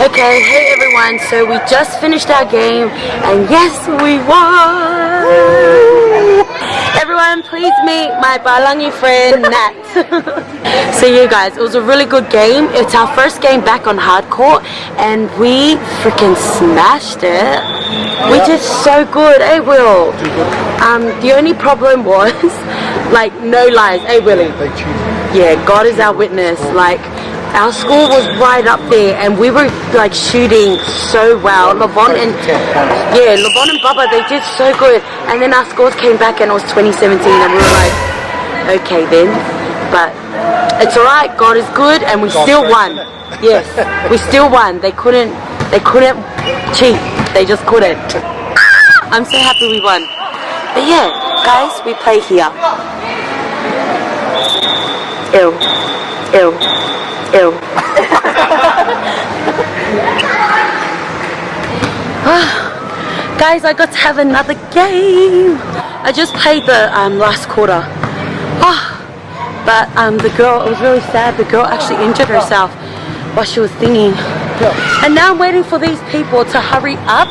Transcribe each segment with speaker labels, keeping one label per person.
Speaker 1: Okay, hey everyone, so we just finished our game and yes, we won! Everyone, please meet my Balangi friend, Nat. So you guys, it was a really good game. It's our first game back on hardcore and we freaking smashed it. We did so good, eh Will? The only problem was, like, no lies, eh Willie? Yeah, God is our witness. Like, our score was right up there and we were like shooting so well. Lavon and Bubba, they did so good, and then our scores came back and it was 2017 and we were like, okay then, but it's alright, God is good and we still won. Yes, we still won. They couldn't cheat, they just couldn't. I'm so happy we won. But yeah, guys, we play here. Ew. Guys, I got to have another game. I just played the last quarter. But the girl, it was really sad. The girl actually injured herself while she was singing. And now I'm waiting for these people to hurry up.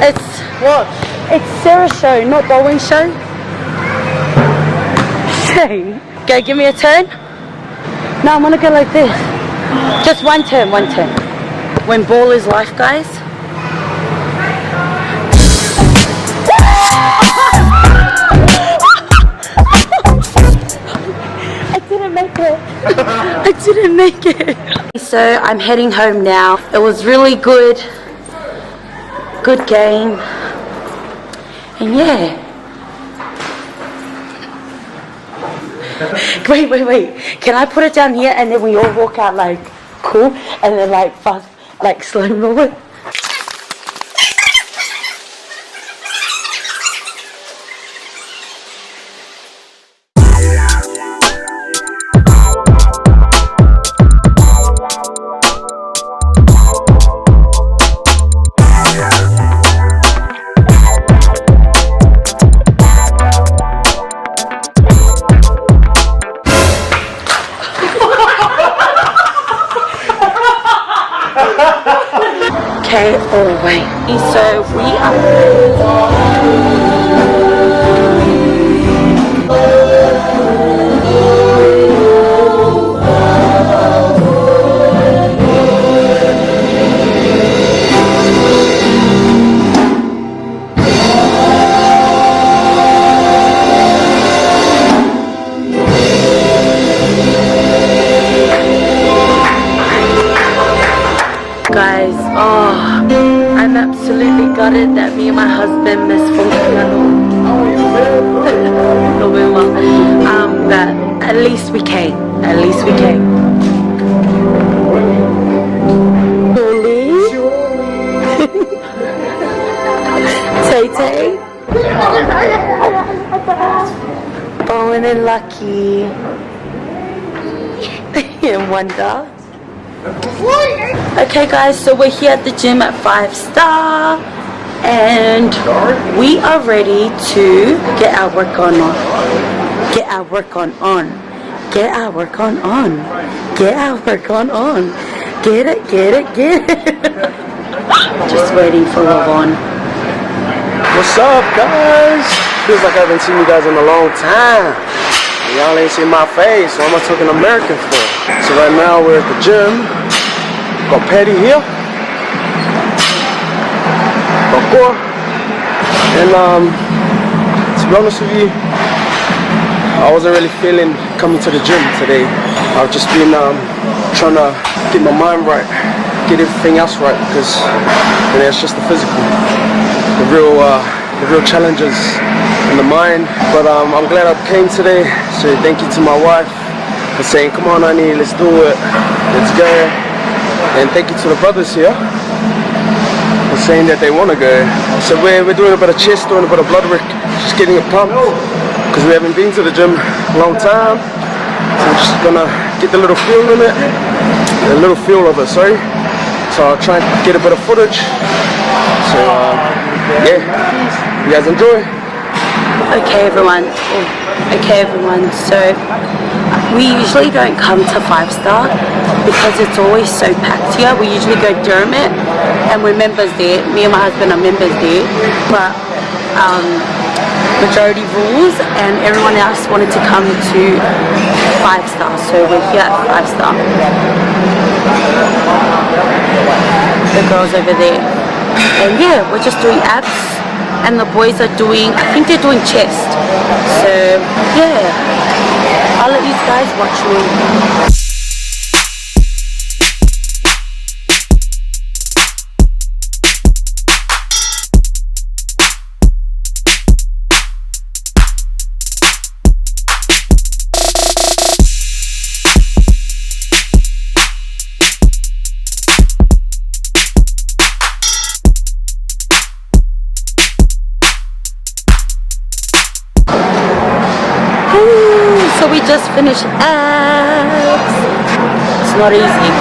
Speaker 1: It's Seras' show, not Bowen's show. Hey, okay, give me a turn. No, I'm gonna go like this. Just one turn. When ball is life, guys. I didn't make it. So I'm heading home now. It was really good game. And yeah. Wait. Can I put it down here and then we all walk out like cool and then like fast, like slow mo? Okay, oh wait. So we are. Guys, I'm absolutely gutted that me and my husband missed November. But at least we came. Tay. Bowen and Lucky. And Wonder. Okay guys, so we're here at the gym at 5 Star and we are ready to get our work on. Get it. Just waiting for Lavon.
Speaker 2: What's up, guys? Feels like I haven't seen you guys in a long time. Y'all ain't seen my face, so I'm gonna talk in American for. So right now we're at the gym. Got Patty here. Got Cor. And to be honest with you, I wasn't really feeling coming to the gym today. I've just been trying to get my mind right, get everything else right, because it's just the physical, the real challenges in the mind. But I'm glad I came today. So thank you to my wife for saying, come on honey, let's do it, let's go. And thank you to the brothers here for saying that they want to go. So we're doing a bit of chest, doing a bit of blood work, just getting it pumped, because we haven't been to the gym a long time. So I'm just gonna get the little feel in it, sorry. So I'll try and get a bit of footage. So yeah, you guys enjoy.
Speaker 1: Okay everyone, so we usually don't come to 5-star because it's always so packed here. We usually go Dermot and we're members there. Me and my husband are members there, but majority rules and everyone else wanted to come to 5-star, so we're here at 5-star. The girls over there, and yeah, we're just doing abs and the boys are doing, I think they're doing chest. So yeah, I'll let you guys watch me. So we just finished abs. It's not easy.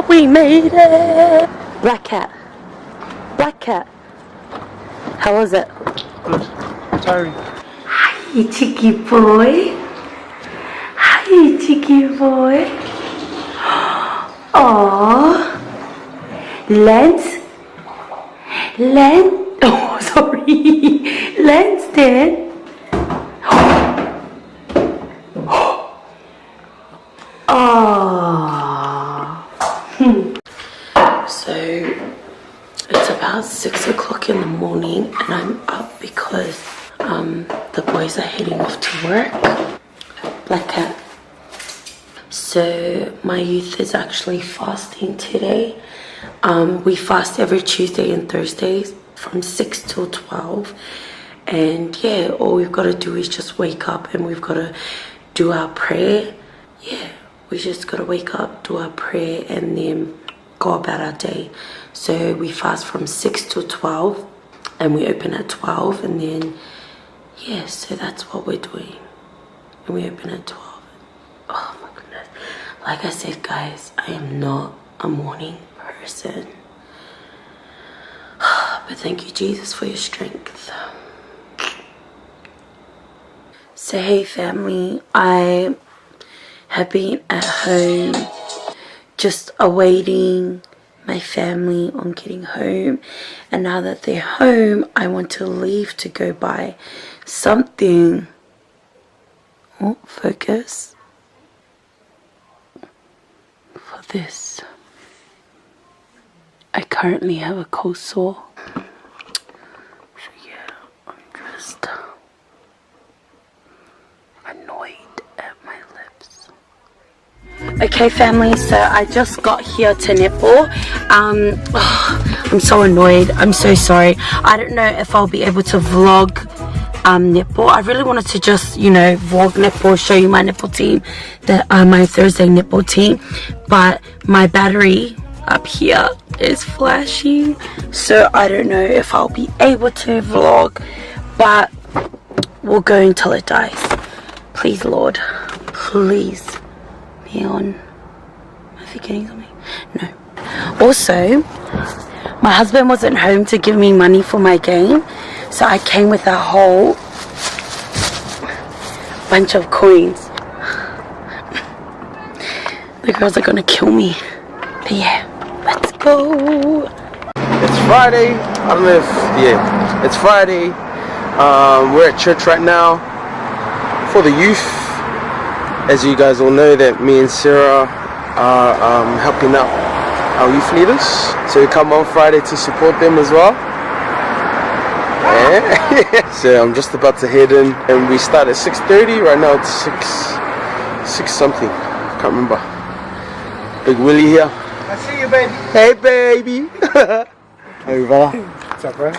Speaker 1: We made it. Black cat. Black cat. How was it?
Speaker 2: Good. Tiring.
Speaker 1: Hi, cheeky boy. Hi, cheeky boy. Aww. Lance, oh sorry, Lanston. Oh. So it's about 6 o'clock in the morning and I'm up because the boys are heading off to work. Black cat. So my youth is actually fasting today. We fast every Tuesday and Thursdays from 6 till 12, and yeah, all we've got to do is just wake up and we've got to do our prayer. Yeah, we just got to wake up, do our prayer, and then go about our day. So we fast from 6 till 12 and we open at 12, and then yeah, so that's what we're doing, and we open at 12. Oh my goodness, like I said guys, I am not a morning person, but thank you Jesus for your strength. So hey family, I have been at home just awaiting my family on getting home, and now that they're home I want to leave to go buy something. Oh, focus for this. I currently have a cold sore, so yeah, I'm just annoyed at my lips. Okay family, so I just got here to Nipple. I'm so annoyed, I'm so sorry. I don't know if I'll be able to vlog Nipple. I really wanted to just, you know, vlog Nipple, show you my Nipple team, my Thursday Nipple team, but my battery up here is flashing, so I don't know if I'll be able to vlog, but we'll go until it dies. Please Lord, please be on. Am I forgetting something? No. Also, my husband wasn't home to give me money for my game, so I came with a whole bunch of coins. The girls are gonna kill me, but yeah, let's go.
Speaker 2: It's Friday. I don't know if, yeah, it's Friday. We're at church right now for the youth. As you guys all know, that me and Seraa are helping out our youth leaders, so we come on Friday to support them as well. So I'm just about to head in, and we start at 6:30. Right now it's 6 something, can't remember. Big Willie here.
Speaker 3: I see you, baby.
Speaker 2: Hey baby. Hey brother.
Speaker 3: What's up, bro?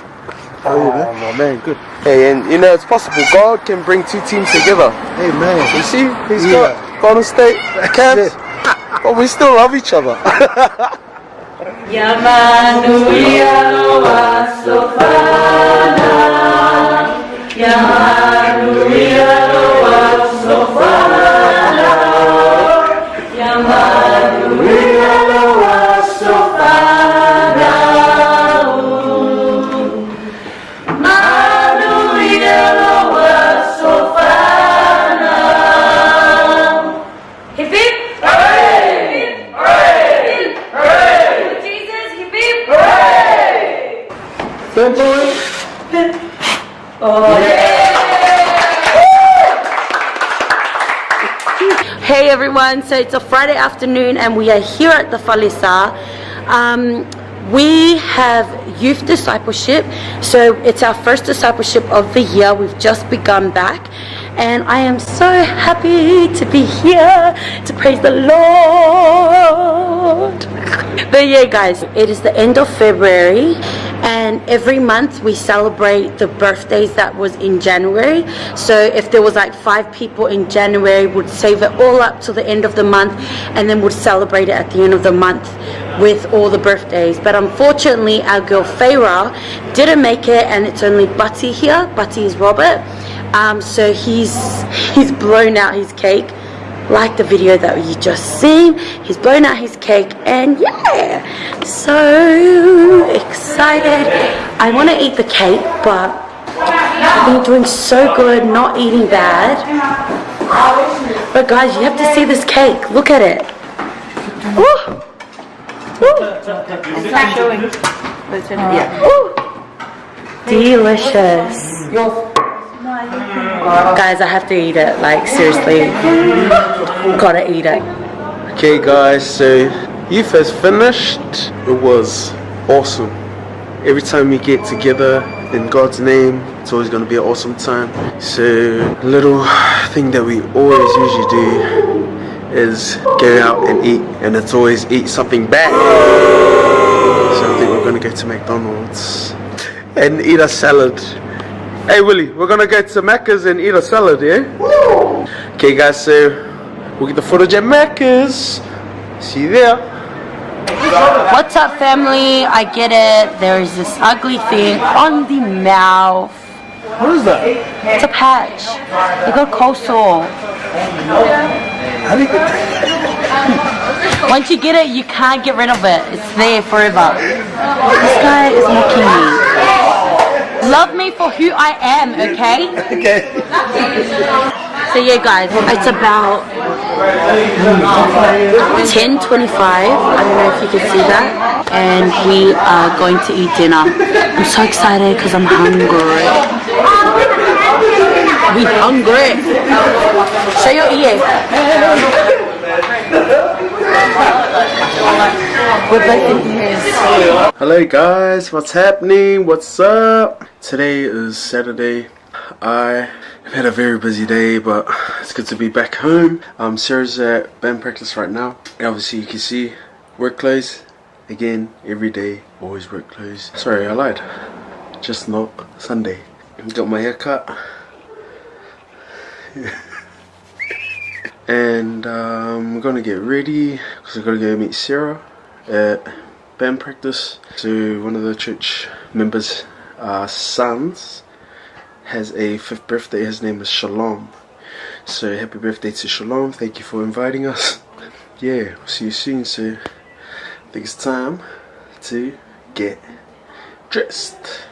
Speaker 2: How are you, man? Oh man, good. Hey, and you know it's possible. God can bring two teams together.
Speaker 3: Hey man.
Speaker 2: You see, he's got Golden State camps, but we still love each other.
Speaker 1: Oh, yeah. Hey everyone, so it's a Friday afternoon and we are here at the Falisa. We have youth discipleship, so it's our first discipleship of the year. We've just begun back and I am so happy to be here to praise the Lord. But yeah guys, it is the end of February and every month we celebrate the birthdays that was in January. So if there was like 5 people in January, we'd save it all up to the end of the month and then we'd celebrate it at the end of the month with all the birthdays. But unfortunately our girl Farah didn't make it and it's only Butty here. Butty is Robert. So he's blown out his cake, like the video that you just seen. He's blown out his cake and yeah, so excited. I want to eat the cake, but I've been doing so good not eating bad. But guys, you have to see this cake. Look at it. Ooh. Ooh. It's not showing. Yeah. Ooh. Delicious. Guys, I have to eat it, like seriously, gotta eat it.
Speaker 2: Okay guys, so youth has finished. It was awesome. Every time we get together in God's name, it's always going to be an awesome time. So a little thing that we always usually do is go out and eat, and it's always eat something bad. So I think we're going to go to McDonald's and eat a salad. Hey Willie, we're gonna go to Macca's and eat a salad, yeah? Woo! Okay guys, so we'll get the footage at Macca's. See you there.
Speaker 1: What's up family? I get it. There is this ugly thing on the mouth.
Speaker 2: What is that?
Speaker 1: It's a patch. I got cold sore.
Speaker 2: How do you get that?
Speaker 1: Once you get it, you can't get rid of it. It's there forever. This guy is mocking me. Love me for who I am, okay?
Speaker 2: Okay.
Speaker 1: So yeah guys, it's about 10:25. I don't know if you can see that. And we are going to eat dinner. I'm so excited because I'm hungry. We hungry. Show your ear. We're both in ears.
Speaker 2: Hello guys, what's happening? What's up? Today is Saturday. I have had a very busy day, but it's good to be back home. Seras at band practice right now. Obviously you can see work clothes. Again, every day, always work clothes. Sorry, I lied. Just not Sunday. Got my hair cut. And I'm gonna get ready because I'm gonna go meet Seras at band practice. So one of the church members' sons has a 5th birthday. His name is Shalom. So happy birthday to Shalom. Thank you for inviting us. Yeah, we'll see you soon. So I think it's time to get dressed.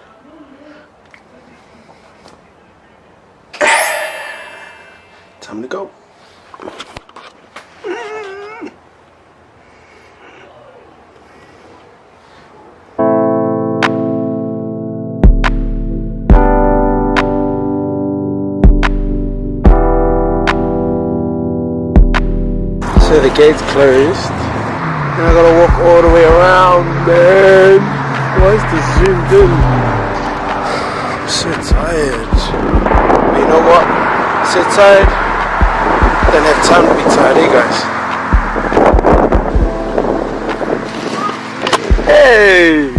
Speaker 2: Time to go. So the gate's closed and I gotta walk all the way around, man. Why is this zoomed in? I'm so tired. But you know what? I'm so tired. I don't have time to be tired, guys. Hey!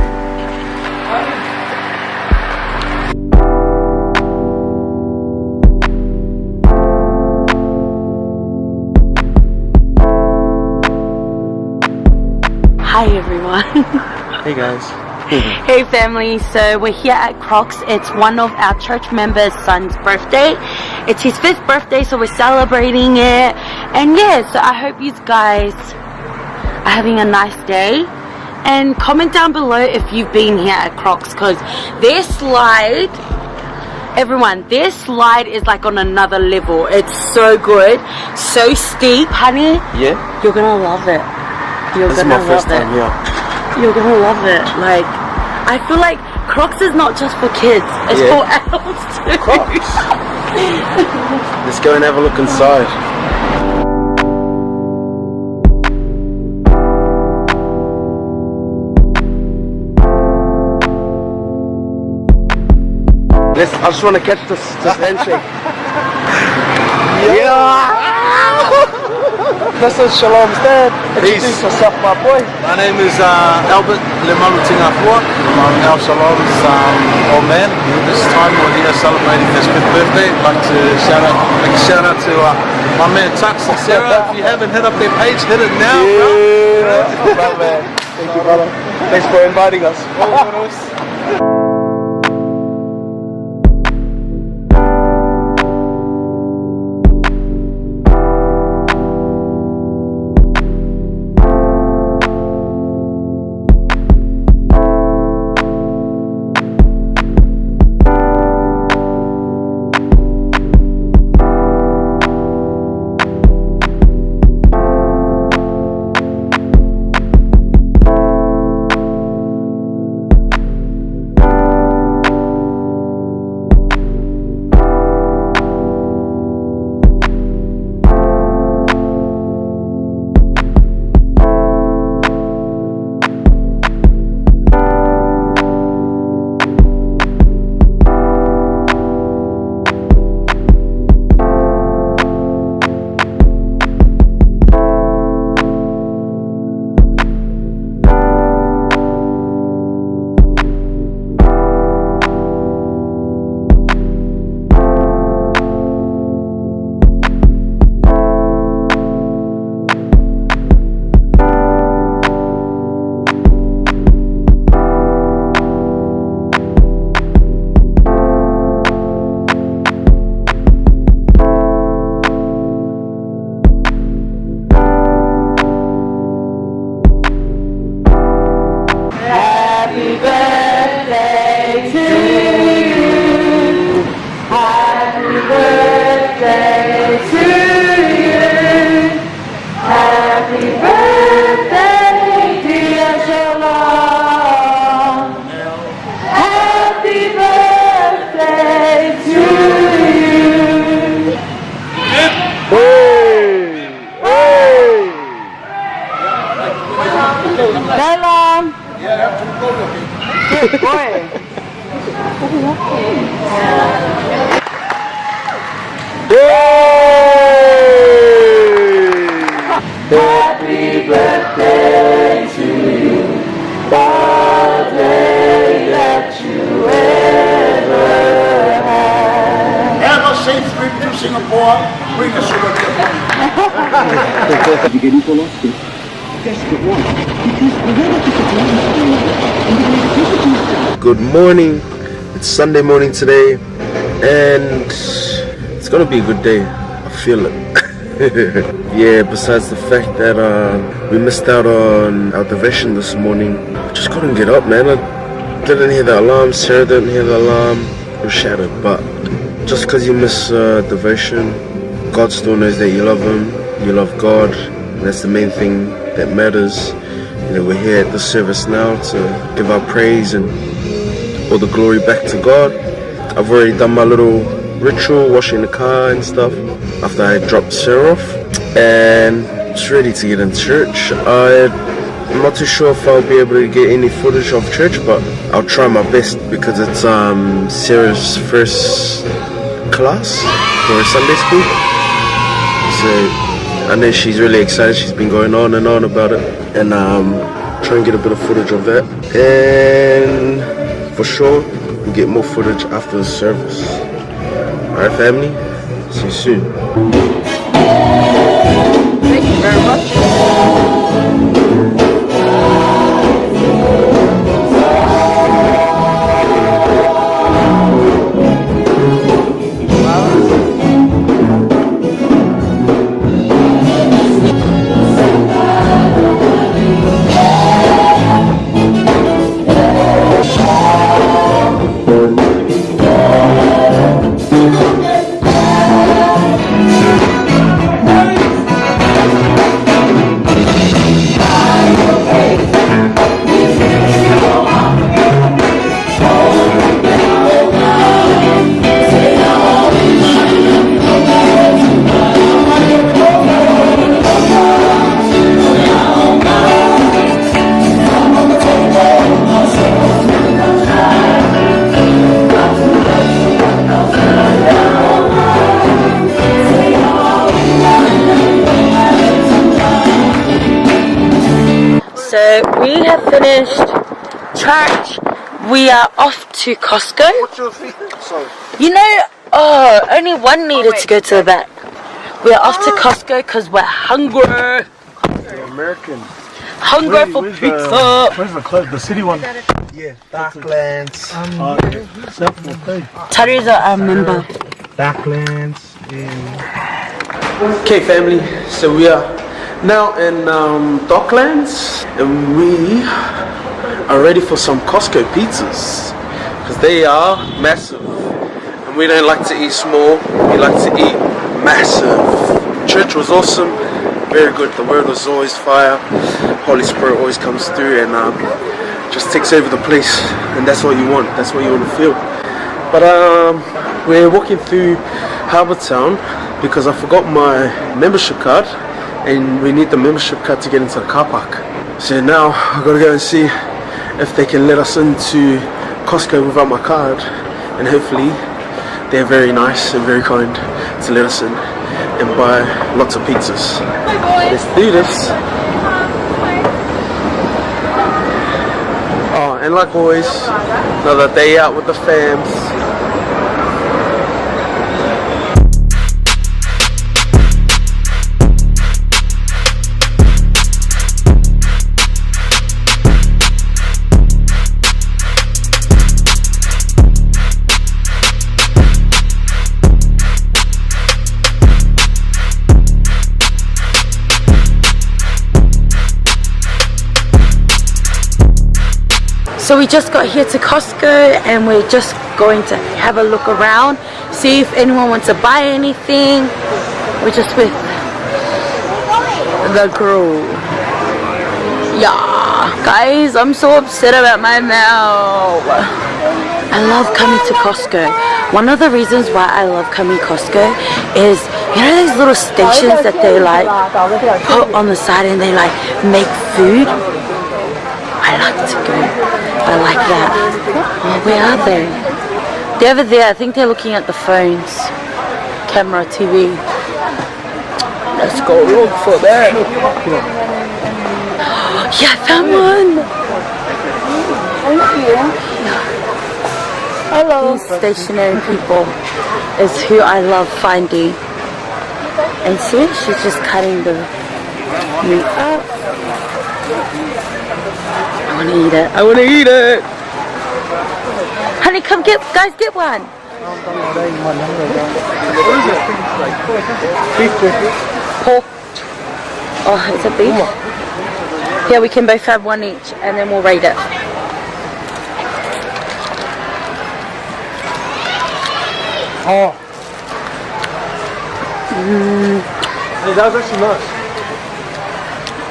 Speaker 1: Hi everyone.
Speaker 2: Hey guys.
Speaker 1: Hey family, so we're here at Crocs. It's one of our church members' son's birthday. It's his 5th birthday, so we're celebrating it. And yeah, so I hope you guys are having a nice day. And comment down below if you've been here at Crocs, because their slide, everyone, their slide is like on another level. It's so good, so steep, honey.
Speaker 2: Yeah?
Speaker 1: You're gonna love it. You're
Speaker 2: This is
Speaker 1: gonna
Speaker 2: my first
Speaker 1: love it.
Speaker 2: time, yeah.
Speaker 1: You're gonna love it. Like, I feel like Crocs is not just for kids, it's
Speaker 2: Yeah.
Speaker 1: for adults too.
Speaker 2: Crocs. Let's go and have a look inside. I just want to catch this handshake. Yeah. This is Shalom's dad. Introduce yourself, my boy.
Speaker 3: My name is Albert Lemalutingafua. I'm Al Shalom's old man. This time we're here celebrating his 5th birthday. I'd like to make a shout out to my man Tuxx and Seras. If you haven't hit up their page, hit it now, bro.
Speaker 2: Brother, man. Thank you, brother. Thanks for inviting us. Happy birthday to you, the day that you ever had.
Speaker 3: Have a safe trip to Singapore. Bring a sugar
Speaker 4: Did you get Nipple off? Yes, but why? Because the weather is a
Speaker 2: Good morning. It's Sunday morning today, and it's gonna be a good day. I feel it. Yeah, besides the fact that we missed out on our devotion this morning, I just couldn't get up, man. I didn't hear the alarm, Sarah didn't hear the alarm. It was shattered. But just because you miss devotion, God still knows that you love Him, you love God, and that's the main thing that matters. You know, we're here at this service now to give our praise and all the glory back to God. I've already done my little ritual, washing the car and stuff, after I dropped Sarah off, and just ready to get in church. I'm not too sure if I'll be able to get any footage of church, but I'll try my best because it's Sarah's first class for Sunday school. So I know she's really excited. She's been going on and on about it, and try and get a bit of footage of that, and for sure we'll get more footage after the service. Alright, family, see you soon.
Speaker 1: Thank you very much. So we have finished church. We are off to Costco. You know, only one needed to go to the back. We are off to Costco because we're hungry.
Speaker 2: American.
Speaker 1: Hungry for pizza.
Speaker 3: Where's the club? The city one?
Speaker 2: Yeah, Darklands.
Speaker 1: Tari's our member.
Speaker 2: Darklands. Okay, family. So we are now in Docklands, and we are ready for some Costco pizzas because they are massive, and we don't like to eat small. We like to eat massive. Church was awesome, very good. The word was always fire. Holy Spirit always comes through and just takes over the place, and that's what you want. That's what you want to feel. But we're walking through Harbour Town because I forgot my membership card, and we need the membership card to get into the car park. So now I've got to go and see if they can let us into Costco without my card, and hopefully they're very nice and very kind to let us in and buy lots of pizzas. Let's do this. Oh, and like always, another day out with the fams.
Speaker 1: So we just got here to Costco and we're just going to have a look around, see if anyone wants to buy anything. We're just with the crew. Yeah, guys, I'm so upset about my mouth. I love coming to Costco. One of the reasons why I love coming to Costco is, you know these little stations that they like put on the side and they like make food? I like to go. I like that. Oh, where are they? They're over there. I think they're looking at the phones. Camera, TV. Let's go look for that. Yeah, I found one. Thank you. Hello. These stationary people is who I love finding. And see, she's just cutting the meat up. I want to eat it. I want to eat it. Honey, come get, guys, get one. Pork. Oh, it's a beef. Yeah, we can both have one each, and then we'll rate it.
Speaker 2: Oh. Hey, that was actually nice.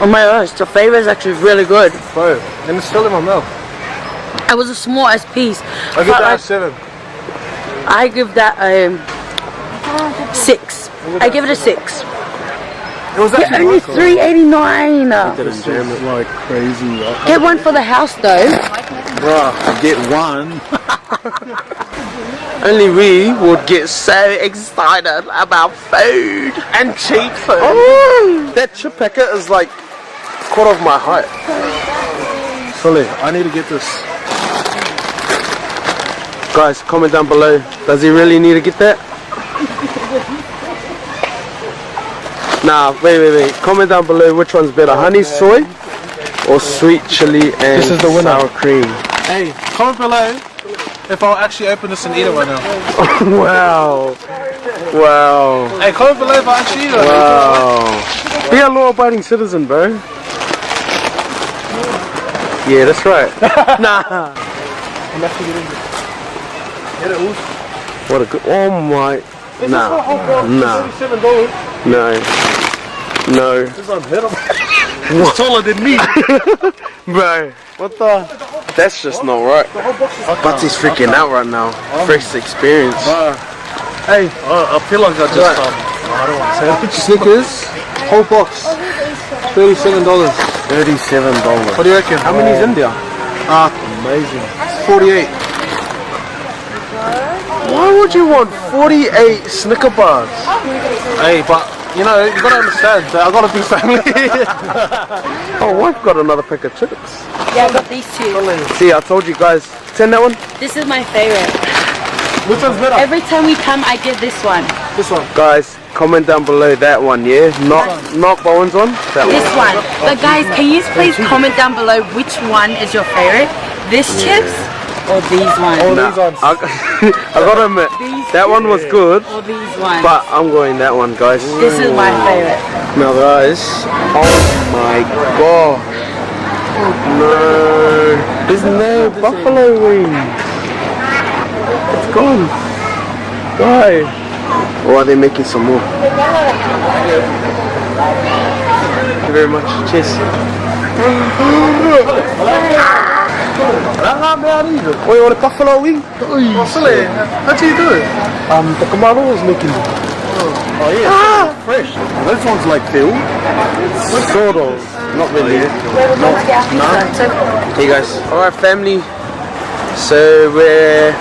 Speaker 1: Oh my gosh, the flavor is actually really good.
Speaker 2: Bro, and it's still in my mouth.
Speaker 1: It was the smallest piece.
Speaker 2: I give that a 7.
Speaker 1: I give that a 6. I give it a 6.
Speaker 2: It was actually
Speaker 1: only
Speaker 2: nice,
Speaker 1: $3.89.
Speaker 2: Didn't jam it like crazy.
Speaker 1: Get one for the house though.
Speaker 2: Bruh, get one.
Speaker 3: Only we would get so excited about food and cheap food.
Speaker 2: Oh, that chip packet is like quarter of my height. Sully, I need to get this. Guys, comment down below. Does he really need to get that? Nah, wait. Comment down below which one's better, honey soy or sweet chili and
Speaker 3: This is the winner.
Speaker 2: sour cream.
Speaker 3: Hey, comment below if I'll actually open this and eat it right now.
Speaker 2: Wow. Wow.
Speaker 3: Hey, comment below if I actually eat it.
Speaker 2: Wow. Be a law-abiding citizen, bro. Yeah, that's right. Nah. What a good. Oh my. Nah. No.
Speaker 3: It's taller than me.
Speaker 2: Bro, what the? That's just not right. Butty's freaking out right now. First experience.
Speaker 3: Hey, I feel like I just I don't want to say it.
Speaker 2: Snickers, whole box, $37. $37.
Speaker 3: What do you reckon?
Speaker 2: How many is in there?
Speaker 3: Amazing.
Speaker 2: 48. Why would you want 48 Snicker bars?
Speaker 3: Hey, but you know, you gotta understand that I got a big family.
Speaker 2: Oh, I've got another pack of chips.
Speaker 1: Yeah, I got these two.
Speaker 2: See, I told you guys. Send that one.
Speaker 1: This is my favorite.
Speaker 3: Which one's better?
Speaker 1: Every time we come, I get this one.
Speaker 3: This one.
Speaker 2: Guys, comment down below that one, yeah? Not Bowen's one. That
Speaker 1: This one. But guys, can you please comment down below which one is your favorite? This chips or these ones?
Speaker 3: All these ones.
Speaker 2: I gotta admit, that one was good,
Speaker 1: Or these ones?
Speaker 2: but I'm going that one, guys.
Speaker 1: This is my favorite.
Speaker 2: Now, guys, oh my god. No, there's no buffalo wings. It's gone. Why? Or are they making some more? Thank you very much. Cheers. Oh, you want a buffalo wing?
Speaker 3: Buffalo? How do you do it?
Speaker 2: The Camaro is making them.
Speaker 3: Oh yeah, fresh.
Speaker 2: This one's like filled. Sort of. Not really. No. Hey guys. Alright family. So we're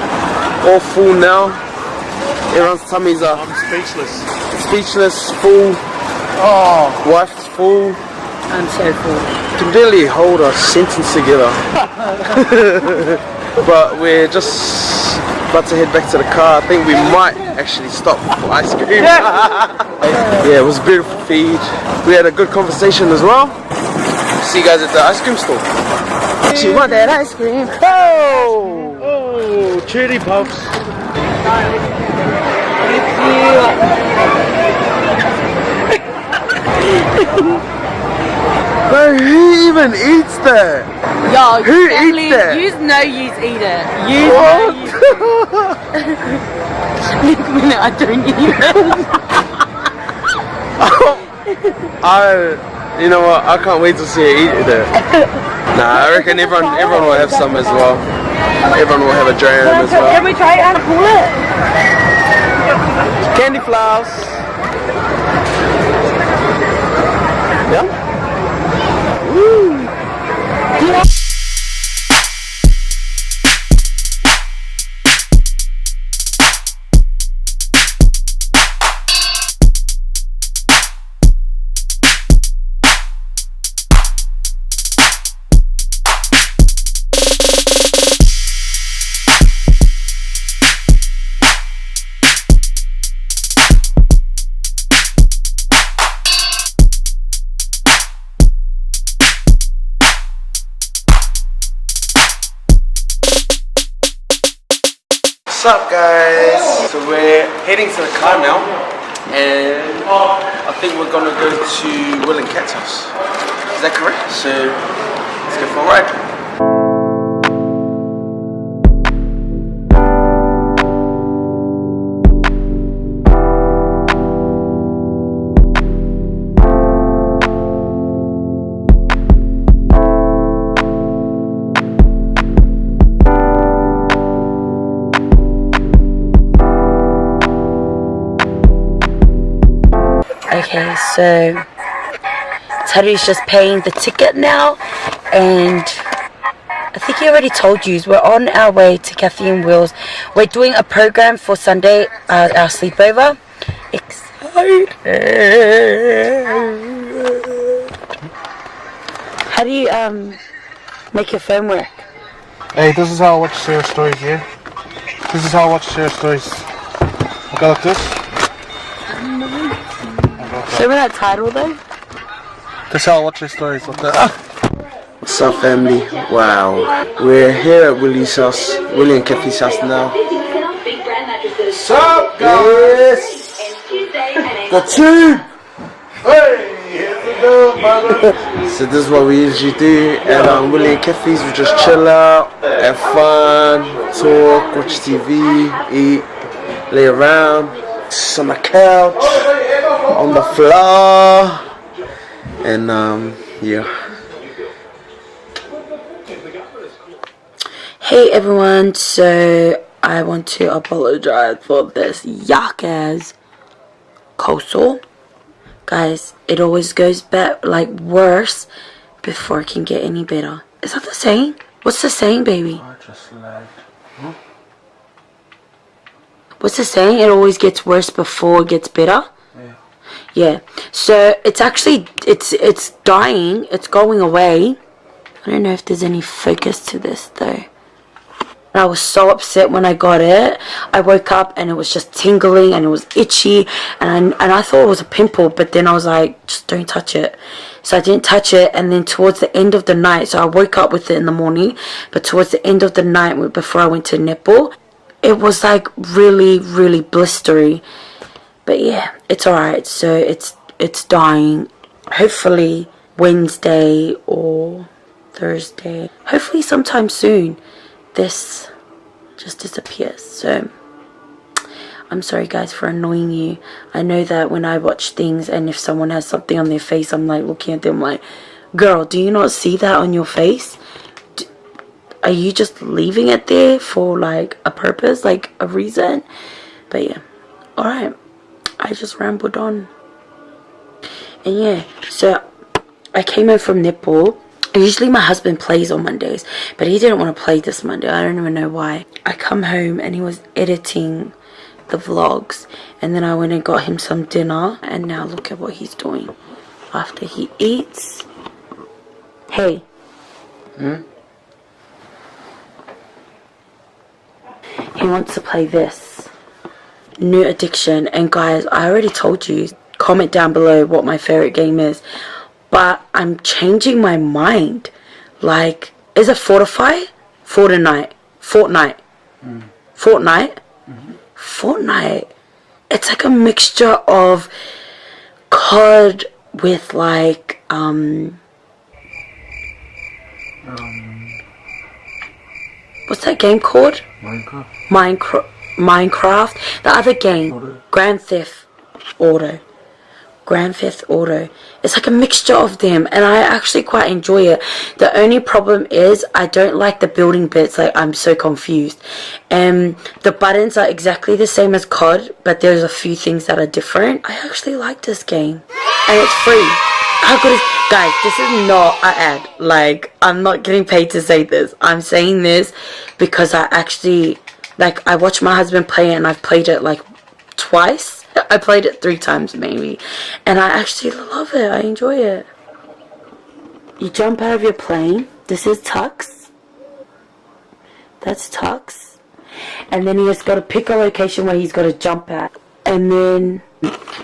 Speaker 2: all full now. Everyone's tummies are
Speaker 3: Speechless.
Speaker 2: speechless, full.
Speaker 3: Oh,
Speaker 2: Wife's full.
Speaker 1: I'm so full.
Speaker 2: Can barely hold a sentence together. But we're just about to head back to the car. I think we might actually stop for ice cream. Yeah, it was a beautiful feed. We had a good conversation as well. See you guys at the ice cream store. She want that ice cream. Oh!
Speaker 3: oh, cherry puffs.
Speaker 2: Bro, who even eats that?
Speaker 1: Yo,
Speaker 2: Who
Speaker 1: family,
Speaker 2: eats that?
Speaker 1: you know you eat it. You
Speaker 2: What?
Speaker 1: Look at me, I don't eat it.
Speaker 2: You know what? I can't wait to see her eat it. Nah, I reckon everyone will have some as well. Everyone will have a dram as
Speaker 1: Can
Speaker 2: well.
Speaker 1: we try it and pull it?
Speaker 2: Candy flowers. Yeah. Woo. What's up guys? So we're heading to the car now and I think we're gonna go to Will and Kat's house. Is that correct? So let's go for a ride.
Speaker 1: Okay, so Tari's just paying the ticket now, and I think he already told you, we're on our way to Cafe and Will's. We're doing a program for Sunday, our sleepover. Excited! How do you make your phone work?
Speaker 3: Hey, this is how I watch Seras stories, yeah? This is how I watch Seras stories. I go like this.
Speaker 1: Show me that title though.
Speaker 3: That's how I watch their stories like that.
Speaker 2: What's up family? Wow. We're here at Willie and Kathy's house now. What's up guys? The tube!
Speaker 3: Hey, here's the door, brother.
Speaker 2: So this is what we usually do at Willie and Kathy's. We just chill out, have fun, talk, watch TV, eat, lay around, sit on the couch, on the floor, and yeah.
Speaker 1: Hey everyone, so I want to apologize for this yuck ass coastal. Guys, it always goes back like worse before it can get any better. Is that the saying? What's the saying, baby?
Speaker 3: I just lagged.
Speaker 1: What's the saying? It always gets worse before it gets better?
Speaker 3: Yeah.
Speaker 1: Yeah, so it's actually it's dying, it's going away. I don't know if there's any focus to this though. I was so upset when I got it. I woke up and it was just tingling and it was itchy, and I thought it was a pimple, but then I was like, just don't touch it. So I didn't touch it, and then towards the end of the night, so I woke up with it in the morning, but towards the end of the night before I went to Nipple, it was like really, really blistery. But yeah, it's alright. So it's dying. Hopefully Wednesday or Thursday, hopefully sometime soon, this just disappears. So I'm sorry guys for annoying you. I know that when I watch things and if someone has something on their face, I'm like looking at them like, girl, do you not see that on your face? Are you just leaving it there for like a purpose, like a reason? But yeah, alright, I just rambled on. And yeah, so I came in from Nipple. Usually my husband plays on Mondays, but he didn't want to play this Monday. I don't even know why. I come home and he was editing the vlogs, and then I went and got him some dinner, and now look at what he's doing after he eats. Hey. He wants to play this new addiction. And guys, I already told you, comment down below what my favorite game is. But I'm changing my mind. Like, is it Fortify? Fortnite. Fortnite. Fortnite? Fortnite. It's like a mixture of COD with like what's that game called? Minecraft. The other game, Grand Theft Auto. It's like a mixture of them, and I actually quite enjoy it. The only problem is I don't like the building bits. Like, I'm so confused. And the buttons are exactly the same as COD, but there's a few things that are different. I actually like this game, and it's free. How good is, guys, this is not an ad. Like, I'm not getting paid to say this. I'm saying this because I actually, like, I watch my husband play it, and I've played it like twice. I played it 3 times maybe, and I actually love it. I enjoy it. You jump out of your plane. This is Tuxx. That's Tuxx. And then he has got to pick a location where he's got to jump at, and then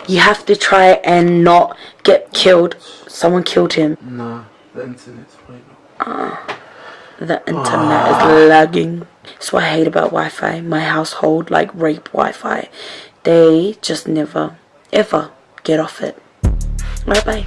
Speaker 1: you have to try and not get killed. Someone killed him.
Speaker 3: No, the internet's playing.
Speaker 1: The internet is lagging. That's what I hate about Wi-Fi. My household, like, rape Wi-Fi. They just never, ever get off it. Bye bye.